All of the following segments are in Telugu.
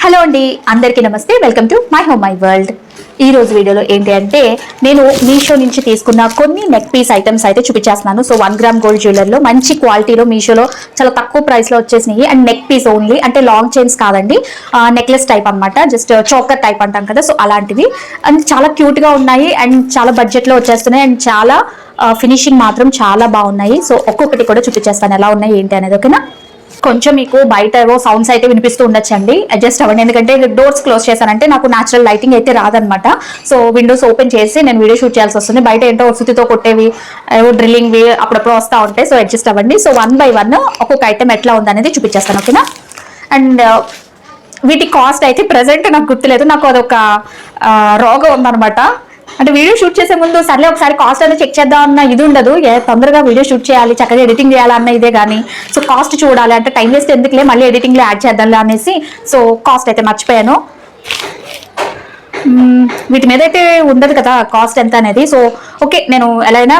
హలో అండి, అందరికీ నమస్తే. Welcome to my home my world. ఈ రోజు వీడియోలో ఏంటి అంటే నేను మీషో నుంచి తీసుకున్న కొన్ని నెక్ పీస్ ఐటమ్స్ అయితే చూపించేస్తున్నాను. సో 1 గ్రామ్ గోల్డ్ జ్యువెలర్లో మంచి క్వాలిటీలో మీషోలో చాలా తక్కువ ప్రైస్లో వచ్చేసినాయి. అండ్ నెక్ పీస్ ఓన్లీ, అంటే లాంగ్ చైన్స్ కాదండి, నెక్లెస్ టైప్ అనమాట, జస్ట్ చోకర్ టైప్ అంటాం కదా, సో అలాంటివి. అండ్ చాలా క్యూట్గా ఉన్నాయి అండ్ చాలా బడ్జెట్లో వచ్చేస్తున్నాయి అండ్ చాలా ఫినిషింగ్ మాత్రం చాలా బాగున్నాయి. సో ఒక్కొక్కటి కూడా చూపించేస్తాను ఎలా ఉన్నాయి ఏంటి అనేది, ఓకేనా. కొంచెం మీకు బయట ఏవో సౌండ్స్ అయితే వినిపిస్తూ ఉండొచ్చండి, అడ్జస్ట్ అవ్వండి. ఎందుకంటే డోర్స్ క్లోజ్ చేశానంటే నాకు న్యాచురల్ లైటింగ్ అయితే రాదనమాట. సో విండోస్ ఓపెన్ చేసి నేను వీడియో షూట్ చేయాల్సి వస్తుంది. బయట ఏంటో సుతితో కొట్టేవి, ఏవో డ్రిల్లింగ్వి అప్పుడప్పుడు వస్తూ ఉంటాయి. సో అడ్జస్ట్ అవ్వండి. సో 1 by 1 ఒక్కొక్క ఐటమ్ ఎట్లా ఉందనేది చూపించేస్తాను, ఓకేనా. అండ్ వీటి కాస్ట్ అయితే ప్రజెంట్ నాకు గుర్తులేదు, నాకు అదొక రోగం ఉందనమాట. అంటే వీడియో షూట్ చేసే ముందు సర్లే ఒకసారి కాస్ట్ అనేది చెక్ చేద్దాం అన్న ఇది ఉండదు. తొందరగా వీడియో షూట్ చేయాలి, చక్కగా ఎడిటింగ్ చేయాలన్న ఇదే కానీ, సో కాస్ట్ చూడాలి అంటే టైం వేస్ట్ ఎందుకులే, మళ్ళీ ఎడిటింగ్లో యాడ్ చేద్దాంలే అనేసి సో కాస్ట్ అయితే మర్చిపోయాను. వీటి మీద అయితే ఉండదు కదా కాస్ట్ ఎంత అనేది. సో ఓకే, నేను ఎలా అయినా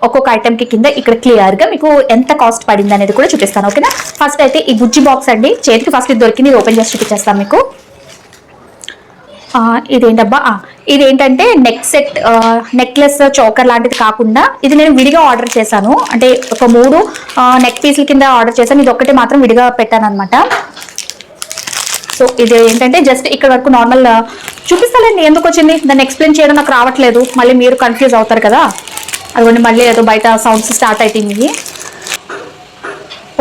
ఒక్కొక్క ఐటమ్కి కింద ఇక్కడ క్లియర్గా మీకు ఎంత కాస్ట్ పడింది అనేది కూడా చూపిస్తాను, ఓకేనా. ఫస్ట్ అయితే ఈ గుజ్జి బాక్స్ అండి, చేతికి ఫస్ట్ ఇది దొరికింది, ఇది ఓపెన్ చేసి చూపించేస్తాను మీకు. ఇదేంటబ్బా, ఇదేంటంటే నెక్ సెట్, నెక్లెస్ చోకర్ లాంటిది కాకుండా ఇది నేను విడిగా ఆర్డర్ చేశాను. అంటే ఒక 3 నెక్ పీసుల కింద ఆర్డర్ చేశాను, ఇది ఒక్కటే మాత్రం విడిగా పెట్టాను అనమాట. సో ఇది ఏంటంటే జస్ట్ ఇక్కడ వరకు నార్మల్ చూపిస్తానండి. ఎందుకు వచ్చింది దాన్ని ఎక్స్ప్లెయిన్ చేయడం నాకు రావట్లేదు, మళ్ళీ మీరు కన్ఫ్యూజ్ అవుతారు కదా. అదిగోండి మళ్ళీ ఏదో బయట సౌండ్స్ స్టార్ట్ అవుతుంది.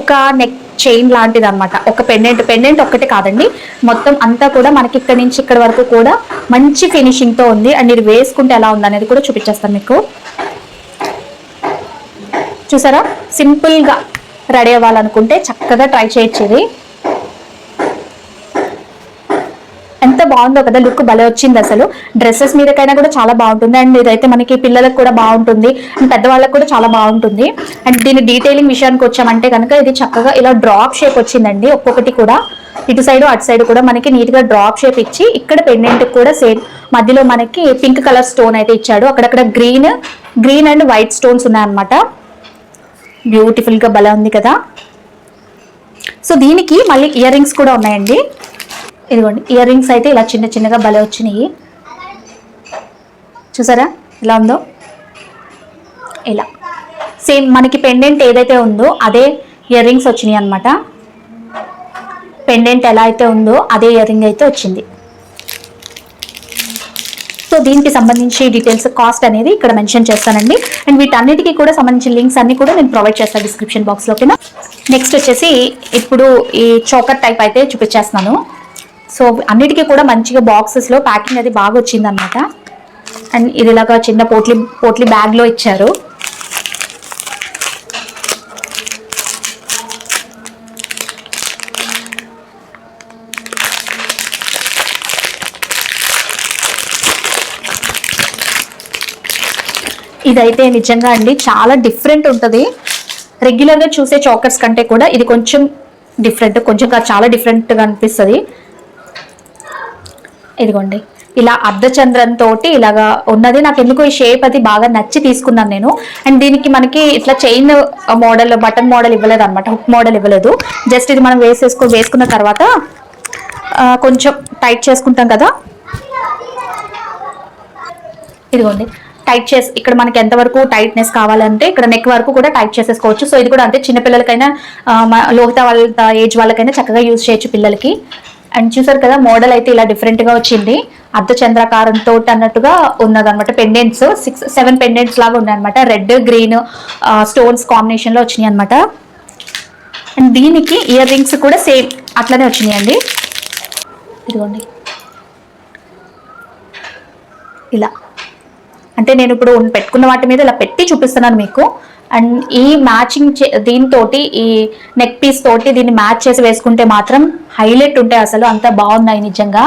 ఒక నెక్ చైన్ లాంటిది అనమాట, ఒక పెండెంట్ ఒక్కటే కాదండి, మొత్తం అంతా కూడా మనకి ఇక్కడ నుంచి ఇక్కడ వరకు కూడా మంచి ఫినిషింగ్తో ఉంది. అండ్ ఇది వేసుకుంటే ఎలా ఉంది అనేది కూడా చూపించేస్తాను మీకు. చూసారా, సింపుల్గా రెడీ అవ్వాలనుకుంటే చక్కగా ట్రై చేయొచ్చు. ఇది ఎంత బాగుందో కదా, లుక్ భలే వచ్చింది అసలు. డ్రెస్సెస్ మీదకైనా కూడా చాలా బాగుంటుంది. అండ్ ఇదైతే మనకి పిల్లలకు కూడా బాగుంటుంది అండ్ పెద్దవాళ్ళకి కూడా చాలా బాగుంటుంది. అండ్ దీని డీటెయిలింగ్ విషయానికి వచ్చామంటే కనుక ఇది చక్కగా ఇలా డ్రాప్ షేప్ వచ్చిందండి. ఒక్కొక్కటి కూడా ఇటు సైడ్ అటు సైడ్ కూడా మనకి నీట్గా డ్రాప్ షేప్ ఇచ్చి, ఇక్కడ పెండెంట్ కూడా సేమ్ మధ్యలో మనకి పింక్ కలర్ స్టోన్ అయితే ఇచ్చాడు. అక్కడక్కడ గ్రీన్ అండ్ వైట్ స్టోన్స్ ఉన్నాయన్నమాట. బ్యూటిఫుల్గా భలే ఉంది కదా. సో దీనికి మళ్ళీ ఇయర్ రింగ్స్ కూడా ఉన్నాయండి. ఇదిగోండి ఇయర్ రింగ్స్ అయితే ఇలా చిన్న చిన్నగా భలే వచ్చినాయి. చూసారా ఎలా ఉందో, ఇలా సేమ్ మనకి పెండెంట్ ఏదైతే ఉందో అదే ఇయర్ రింగ్స్ వచ్చినాయి అనమాట. పెండెంట్ ఎలా అయితే ఉందో అదే ఇయర్ రింగ్ అయితే వచ్చింది. సో దీనికి సంబంధించి డీటెయిల్స్, కాస్ట్ అనేది ఇక్కడ మెన్షన్ చేస్తానండి. అండ్ వీటన్నిటికీ కూడా సంబంధించిన లింక్స్ అన్ని కూడా నేను ప్రొవైడ్ చేస్తాను డిస్క్రిప్షన్ బాక్స్లో, ఓకేనా. నెక్స్ట్ వచ్చేసి ఇప్పుడు ఈ చోకర్ టైప్ అయితే చూపించేస్తున్నాను. సో అన్నిటికీ కూడా మంచిగా బాక్సెస్లో ప్యాకింగ్ అది బాగా వచ్చిందనమాట. అండ్ ఇది ఇలాగా చిన్న పోట్లీ బ్యాగ్లో ఇచ్చారు. ఇదైతే నిజంగా అండి చాలా డిఫరెంట్ ఉంటుంది. రెగ్యులర్గా చూసే చోకర్స్ కంటే కూడా ఇది కొంచెం డిఫరెంట్, కొంచెం చాలా డిఫరెంట్గా అనిపిస్తుంది. ఇదిగోండి ఇలా అర్ధచంద్రం తోటి ఇలాగా ఉన్నది. నాకు ఎందుకు ఈ షేప్ అది బాగా నచ్చి తీసుకున్నాను నేను. అండ్ దీనికి మనకి ఇట్లా చైన్ మోడల్, బటన్ మోడల్ ఇవ్వలేదు అనమాట, హుక్ మోడల్ ఇవ్వలేదు. జస్ట్ ఇది మనం వేసుకున్న తర్వాత కొంచెం టైట్ చేసుకుంటాం కదా. ఇదిగోండి టైట్ చేసి ఇక్కడ మనకి ఎంతవరకు టైట్నెస్ కావాలంటే ఇక్కడ నెక్ వరకు కూడా టైట్ చేసేసుకోవచ్చు. సో ఇది కూడా అంతే, చిన్నపిల్లలకైనా లోహిత వాళ్ళ ఏజ్ వాళ్ళకైనా చక్కగా యూజ్ చేయొచ్చు పిల్లలకి. అండ్ చూసారు కదా మోడల్ అయితే ఇలా డిఫరెంట్గా వచ్చింది, అర్ధచంద్రాకారంతో అన్నట్టుగా ఉన్నదన్నమాట. పెండెంట్స్ 6-7 పెండెంట్స్ లాగా ఉన్నాయన్నమాట, రెడ్ గ్రీన్ స్టోన్స్ కాంబినేషన్లో వచ్చినాయి అనమాట. అండ్ దీనికి ఇయర్ రింగ్స్ కూడా సేమ్ అట్లనే వచ్చినాయి అండి. ఇదిగోండి ఇలా, అంటే నేను ఇప్పుడు పెట్టుకున్న వాటి మీద ఇలా పెట్టి చూపిస్తున్నాను మీకు. అండ్ ఈ మ్యాచింగ్ దీంతో ఈ నెక్ పీస్ తోటి దీన్ని మ్యాచ్ చేసి వేసుకుంటే మాత్రం హైలైట్ ఉంటాయి అసలు, అంత బాగున్నాయి నిజంగా.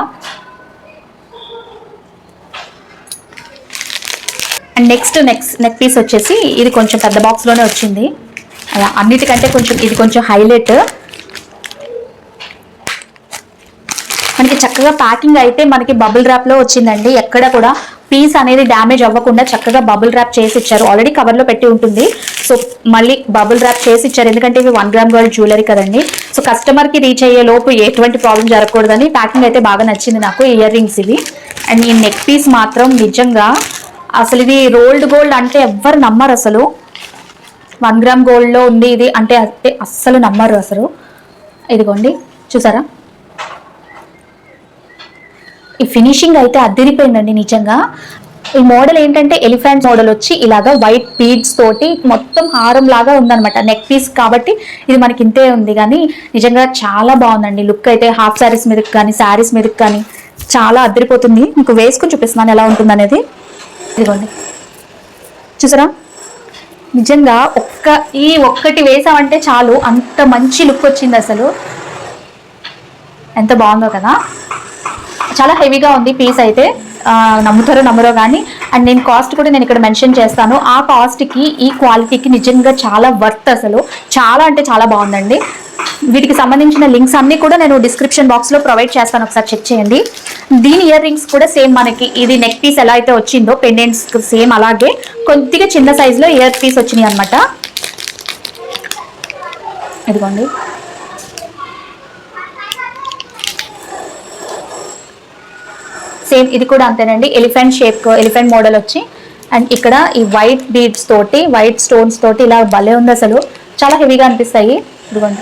అండ్ నెక్స్ట్ నెక్ పీస్ వచ్చేసి ఇది కొంచెం పెద్ద బాక్స్లోనే వచ్చింది. అలా అన్నిటికంటే కొంచెం ఇది కొంచెం హైలైట్. మనకి చక్కగా ప్యాకింగ్ అయితే మనకి బబుల్ ర్యాప్లో వచ్చిందండి, ఎక్కడ కూడా పీస్ అనేది డ్యామేజ్ అవ్వకుండా చక్కగా బబుల్ ర్యాప్ చేసి ఇచ్చారు. ఆల్రెడీ కవర్లో పెట్టి ఉంటుంది, సో మళ్ళీ బబుల్ ర్యాప్ చేసి ఇచ్చారు. ఎందుకంటే ఇవి 1 గ్రామ్ గోల్డ్ జ్యువెలరీ కదండి. సో కస్టమర్కి రీచ్ అయ్యే లోపు ఎటువంటి ప్రాబ్లం జరగకూడదని ప్యాకింగ్ అయితే బాగా నచ్చింది నాకు. ఇయర్ రింగ్స్ ఇవి. అండ్ ఈ నెక్ పీస్ మాత్రం నిజంగా అసలు ఇది రోల్డ్ గోల్డ్ అంటే ఎవ్వరు నమ్మరు అసలు. 1 గ్రామ్ గోల్డ్లో ఉంది ఇది అంటే అస్సలు నమ్మరు అసలు. ఇదిగోండి చూసారా, ఈ ఫినిషింగ్ అయితే అదిరిపోయిందండి నిజంగా. ఈ మోడల్ ఏంటంటే ఎలిఫెంట్ మోడల్ వచ్చి ఇలాగా వైట్ బీడ్స్ తోటి మొత్తం హారం లాగా ఉందన్నమాట. నెక్ పీస్ కాబట్టి ఇది మనకి ఇంతే ఉంది, కానీ నిజంగా చాలా బాగుందండి లుక్ అయితే. హాఫ్ శారీస్ మీదకి కానీ శారీస్ మీదకి కానీ చాలా అదిరిపోతుంది. మీకు వేసుకుని చూపిస్తున్నాను ఎలా ఉంటుంది అనేది. ఇదిగోండి చూసారా, నిజంగా ఒక్కటి వేసామంటే చాలు అంత మంచి లుక్ వచ్చింది అసలు. ఎంత బాగుందో కదా. చాలా హెవీగా ఉంది పీస్ అయితే, నమ్ముతారో నమ్మరో కానీ. అండ్ నేను కాస్ట్ కూడా నేను ఇక్కడ మెన్షన్ చేస్తాను. ఆ కాస్ట్కి ఈ క్వాలిటీకి నిజంగా చాలా వర్త్ అసలు. చాలా అంటే చాలా బాగుందండి. వీటికి సంబంధించిన లింక్స్ అన్నీ కూడా నేను డిస్క్రిప్షన్ బాక్స్లో ప్రొవైడ్ చేస్తాను, ఒకసారి చెక్ చేయండి. దీని ఇయర్ రింగ్స్ కూడా సేమ్ మనకి ఇది నెక్ పీస్ ఎలా అయితే వచ్చిందో పెండెంట్స్ సేమ్ అలాగే కొద్దిగా చిన్న సైజులో ఇయర్ పీస్ వచ్చినాయి అనమాట. ఇదిగోండి సేమ్ ఇది కూడా అంతేనండి. ఎలిఫెంట్ షేప్, ఎలిఫెంట్ మోడల్ వచ్చి అండ్ ఇక్కడ ఈ వైట్ బీడ్స్ తోటి వైట్ స్టోన్స్ తోటి ఇలా భలే ఉంది అసలు. చాలా హెవీగా అనిపిస్తాయి. ఇదిగోండి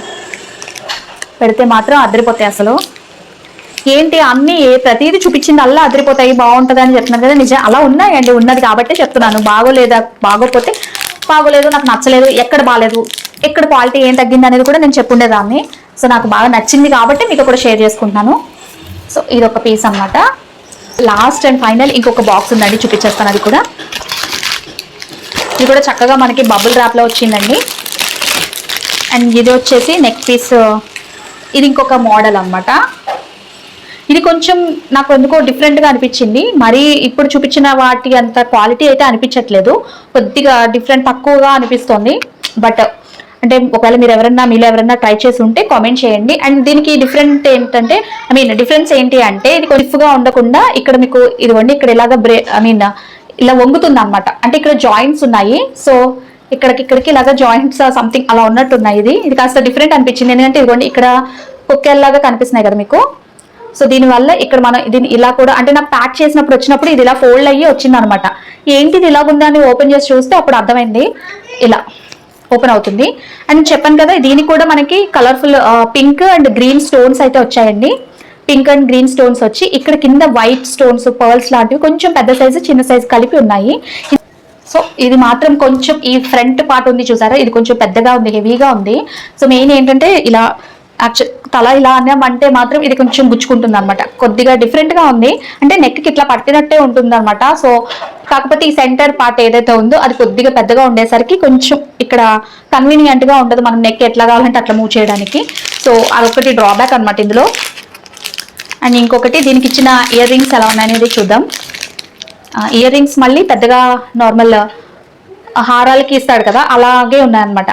పెడితే మాత్రం అదిరిపోతాయి అసలు. ఏంటి అన్నీ ప్రతిదీ చూపించింది అలా అదిరిపోతాయి బాగుంటుంది అని చెప్తున్నాను కదా, నిజం అలా ఉన్నాయండి. ఉన్నది కాబట్టి చెప్తున్నాను. బాగోలేదా, బాగోపోతే బాగోలేదు, నాకు నచ్చలేదు, ఎక్కడ బాగాలేదు, ఎక్కడ క్వాలిటీ ఏం తగ్గింది అనేది కూడా నేను చెప్పుండేదాన్ని. సో నాకు బాగా నచ్చింది కాబట్టి మీకు కూడా షేర్ చేసుకుంటున్నాను. సో ఇది ఒక పీస్ అన్నమాట. లాస్ట్ అండ్ ఫైనల్ ఇంకొక బాక్స్ ఉందండి, చూపించేస్తాను. అది కూడా ఇది కూడా చక్కగా మనకి బబుల్ ర్యాప్లో వచ్చిందండి. అండ్ ఇది వచ్చేసి నెక్ పీస్. ఇది ఇంకొక మోడల్ అన్నమాట. ఇది కొంచెం నాకు ఎందుకో డిఫరెంట్గా అనిపించింది. మరి ఇప్పుడు చూపించిన వాటి అంత క్వాలిటీ అయితే అనిపించట్లేదు, కొద్దిగా డిఫరెంట్ తక్కువగా అనిపిస్తుంది. బట్ అంటే ఒకవేళ మీలో ఎవరైనా ట్రై చేసి ఉంటే కామెంట్ చేయండి. అండ్ దీనికి డిఫరెంట్ ఏంటంటే డిఫరెన్స్ ఏంటి అంటే ఇది కొద్దిగా ఉండకుండా ఇక్కడ మీకు ఇదిగోండి ఇక్కడ ఇలాగ ఇలా వంగుతుంది అనమాట. అంటే ఇక్కడ జాయింట్స్ ఉన్నాయి, సో ఇక్కడికి ఇలాగ జాయింట్స్ సంథింగ్ అలా ఉన్నట్టున్నాయి. ఇది కాస్త డిఫరెంట్ అనిపించింది, ఎందుకంటే ఇదిగోండి ఇక్కడ కొక్కేలాగా కనిపిస్తున్నాయి కదా మీకు. సో దీనివల్ల ఇక్కడ మనం దీన్ని ఇలా కూడా అంటే నాకు ప్యాక్ చేసినప్పుడు వచ్చినప్పుడు ఇది ఇలా ఫోల్డ్ అయ్యి వచ్చింది అనమాట. ఏంటిది ఇలా ఉందని ఓపెన్ చేసి చూస్తే అప్పుడు అర్థమైంది, ఇలా ఓపెన్ అవుతుంది. అండ్ చెప్పాను కదా దీనికి కూడా మనకి colourful pink and green stones అయితే వచ్చాయండి. పింక్ అండ్ గ్రీన్ స్టోన్స్ వచ్చి ఇక్కడ కింద వైట్ స్టోన్స్ పర్ల్స్ లాంటివి కొంచెం పెద్ద సైజు చిన్న సైజు కలిపి ఉన్నాయి. సో ఇది మాత్రం కొంచెం ఈ ఫ్రంట్ పార్ట్ ఉంది చూసారా, ఇది కొంచెం పెద్దగా ఉంది, హెవీగా ఉంది. సో మెయిన్ ఏంటంటే ఇలా తల ఇలా అన్నామంటే మాత్రం ఇది కొంచెం గుచ్చుకుంటుంది అనమాట. కొద్దిగా డిఫరెంట్గా ఉంది, అంటే నెక్కి ఇట్లా పట్టినట్టే ఉంటుంది అనమాట. సో కాకపోతే ఈ సెంటర్ పార్ట్ ఏదైతే ఉందో అది కొద్దిగా పెద్దగా ఉండేసరికి కొంచెం ఇక్కడ కన్వీనియంట్గా ఉండదు, మనం నెక్ ఎట్లా కావాలంటే అట్లా మూవ్ చేయడానికి. సో అదొకటి డ్రాబ్యాక్ అనమాట ఇందులో. అండ్ ఇంకొకటి దీనికి ఇచ్చిన ఇయర్ రింగ్స్ ఎలా ఉన్నాయనేది చూద్దాం. ఇయర్ రింగ్స్ మళ్ళీ పెద్దగా నార్మల్ హారాలకి ఇస్తాడు కదా అలాగే ఉన్నాయన్నమాట.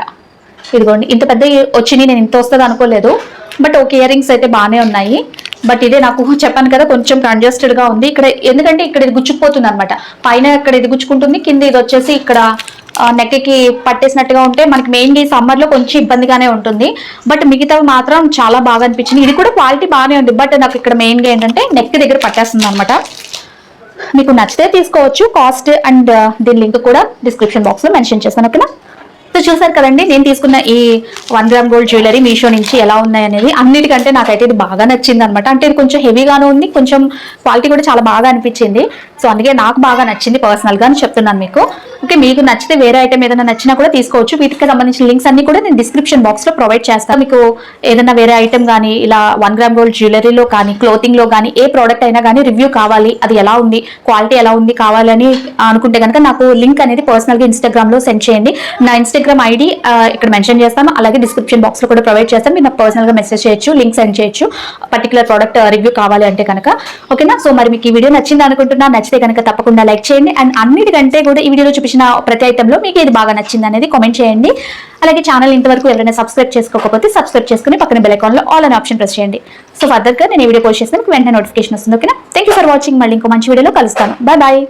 ఇదిగోండి ఇంత పెద్ద వచ్చినాయి, నేను ఇంత వస్తుంది అనుకోలేదు. బట్ ఓకే ఇయర్ రింగ్స్ అయితే బాగానే ఉన్నాయి. బట్ ఇదే నాకు చెప్పాను కదా కొంచెం కంజెస్టెడ్గా ఉంది ఇక్కడ, ఎందుకంటే ఇక్కడ ఇది గుచ్చుకుపోతుంది అనమాట. పైన ఇక్కడ ఇది గుచ్చుకుంటుంది, కింద ఇది వచ్చేసి ఇక్కడ నెక్కి పట్టేసినట్టుగా ఉంటే మనకి మెయిన్గా ఈ సమ్మర్లో కొంచెం ఇబ్బందిగానే ఉంటుంది. బట్ మిగతావి మాత్రం చాలా బాగా అనిపించింది. ఇది కూడా క్వాలిటీ బాగానే ఉంది, బట్ నాకు ఇక్కడ మెయిన్గా ఏంటంటే నెక్ దగ్గర పట్టేస్తుంది అనమాట. మీకు నచ్చితే తీసుకోవచ్చు. కాస్ట్ అండ్ దీని లింక్ కూడా డిస్క్రిప్షన్ బాక్స్లో మెన్షన్ చేస్తాను, ఓకేనా. సో చూసారు కదండి నేను తీసుకున్న ఈ 1 గ్రామ్ గోల్డ్ జ్యువెలరీ మీషో నుంచి ఎలా ఉన్నాయి అనేది. అన్నిటికంటే నాకైతే ఇది బాగా నచ్చింది అనమాట. అంటే ఇది కొంచెం హెవీగానే ఉంది, కొంచెం క్వాలిటీ కూడా చాలా బాగా అనిపించింది. సో అందుకే నాకు బాగా నచ్చింది పర్సనల్గా అని చెప్తున్నాను మీకు. ఓకే మీకు నచ్చితే వేరే ఐటమ్ ఏదైనా నచ్చినా కూడా తీసుకోవచ్చు. వీటికి సంబంధించిన లింక్స్ అన్ని కూడా నేను డిస్క్రిప్షన్ బాక్స్లో ప్రొవైడ్ చేస్తాను. మీకు ఏదైనా వేరే ఐటమ్ కానీ ఇలా 1 గ్రామ్ గోల్డ్ జ్యువెలరీలో కానీ క్లోతింగ్లో కానీ ఏ ప్రోడక్ట్ అయినా కానీ రివ్యూ కావాలి, అది ఎలా ఉంది క్వాలిటీ ఎలా ఉంది కావాలని అనుకుంటే కనుక నాకు లింక్ అనేది పర్సనల్గా ఇన్స్టాగ్రామ్లో సెండ్ చేయండి. నా ఇన్స్టాగ్రామ్ ఐడి ఇక్కడ మెన్షన్ చేస్తాను, అలాగే డిస్క్రిప్షన్ బాక్స్లో కూడా ప్రొవైడ్ చేస్తాను. మీరు నాకు పర్సనల్గా మెసేజ్ చేయొచ్చు, లింక్ సెండ్ చేయొచ్చు పర్టికులర్ ప్రోడక్ట్ రివ్యూ కావాలి అంటే కనుక, ఓకేనా. సో మరి మీకు ఈ వీడియో నచ్చింది అనుకుంటున్నా. నచ్చితే కనుక తప్పకుండా లైక్ చేయండి. అండ్ అన్నిటికంటే కూడా ఈ వీడియోలో చూపించిన ప్రతి ఐటెంలో మీకు ఇది బాగా నచ్చింది అనేది కామెంట్ చేయండి. అలాగే ఛానల్ ఇంతవరకు ఎవరైనా సబ్స్క్రైబ్ చేసుకోకపోతే సబ్స్క్రైబ్ చేసుకుని పక్కన బెల్ ఐకాన్లో ఆల్ అనే ఆప్షన్ ప్రెస్ చేయండి. సో ఫర్దర్గా నేను ఈ వీడియో పోస్ట్ చేస్తే మీకు వెంటనే నోటిఫికేషన్ వస్తుంది, ఓకేనా. Thank you for watching. మళ్ళీ ఇంకో మంచి వీడియోలో కలుస్తాను. Bye bye.